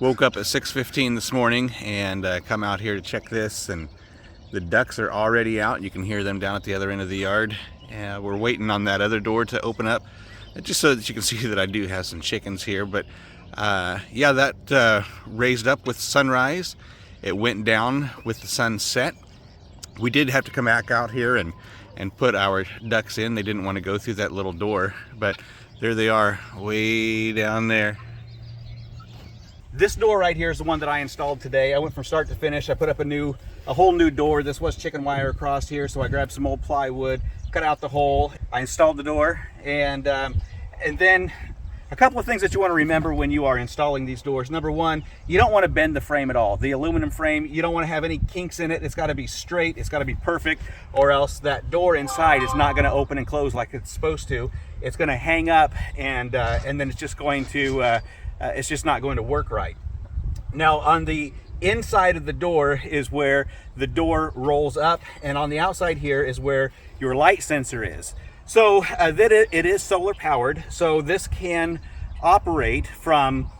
Woke up at 6:15 this morning and come out here to check this, and the ducks are already out. You can hear them down at the other end of the yard. We're waiting on that other door to open up, just so that you can see that I do have some chickens here. But yeah, that raised up with sunrise. It went down with the sunset. We did have to come back out here and put our ducks in. They didn't want to go through that little door, but there they are, way down there. This door right here is the one that I installed today. I went from start to finish. I put up a whole new door. This was chicken wire across here, so I grabbed some old plywood, cut out the hole. I installed the door, and then a couple of things that you want to remember when you are installing these doors. Number one, you don't want to bend the frame at all. The aluminum frame, you don't want to have any kinks in it. It's got to be straight. It's got to be perfect, or else that door inside is not going to open and close like it's supposed to. It's going to hang up, and then it's just going to it's just not going to work right. Now, on the inside of the door is where the door rolls up, and on the outside here is where your light sensor is. So it is solar powered, so this can operate from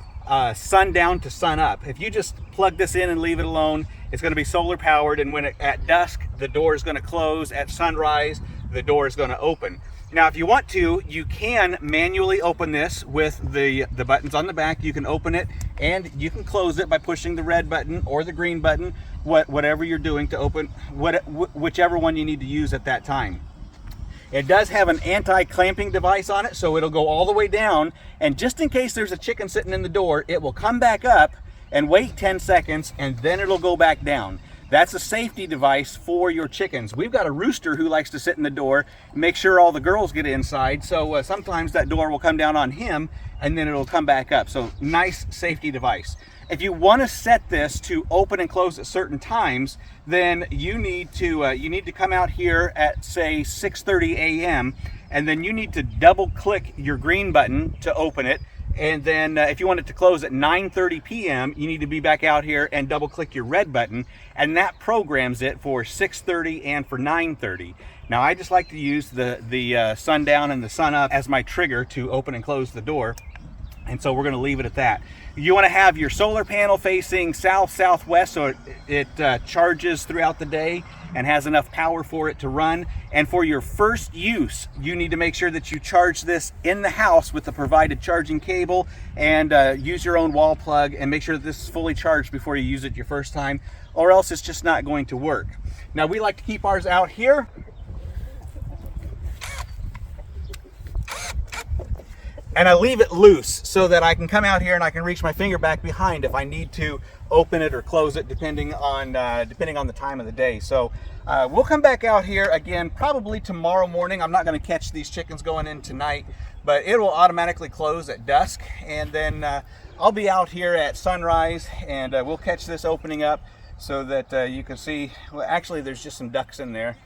sundown to sun up. If you just plug this in and leave it alone, it's going to be solar powered, and at dusk the door is going to close. At sunrise the door is going to open. Now, if you want to, you can manually open this with the buttons on the back. You can open it and you can close it by pushing the red button or the green button, whatever you're doing to open, whichever one you need to use at that time. It does have an anti-clamping device on it, so it'll go all the way down, and just in case there's a chicken sitting in the door, it will come back up and wait 10 seconds, and then it'll go back down. That's a safety device for your chickens. We've got a rooster who likes to sit in the door and make sure all the girls get inside, so sometimes that door will come down on him and then it'll come back up. So nice safety device. If you want to set this to open and close at certain times, then you need to come out here at, say, 6:30 a.m. and then you need to double click your green button to open it. And then if you want it to close at 9:30 p.m., you need to be back out here and double click your red button, and that programs it for 6:30 and for 9:30. Now, I just like to use the sundown and the sun up as my trigger to open and close the door, and so we're going to leave it at that. You want to have your solar panel facing south-southwest so it charges throughout the day and has enough power for it to run. And for your first use, you need to make sure that you charge this in the house with the provided charging cable, and use your own wall plug, and make sure that this is fully charged before you use it your first time, or else it's just not going to work. Now, we like to keep ours out here. And I leave it loose so that I can come out here and I can reach my finger back behind if I need to open it or close it, depending on the time of the day. So we'll come back out here again probably tomorrow morning. I'm not going to catch these chickens going in tonight, but it will automatically close at dusk, and then I'll be out here at sunrise, and we'll catch this opening up so that you can see. Well, actually, there's just some ducks in there.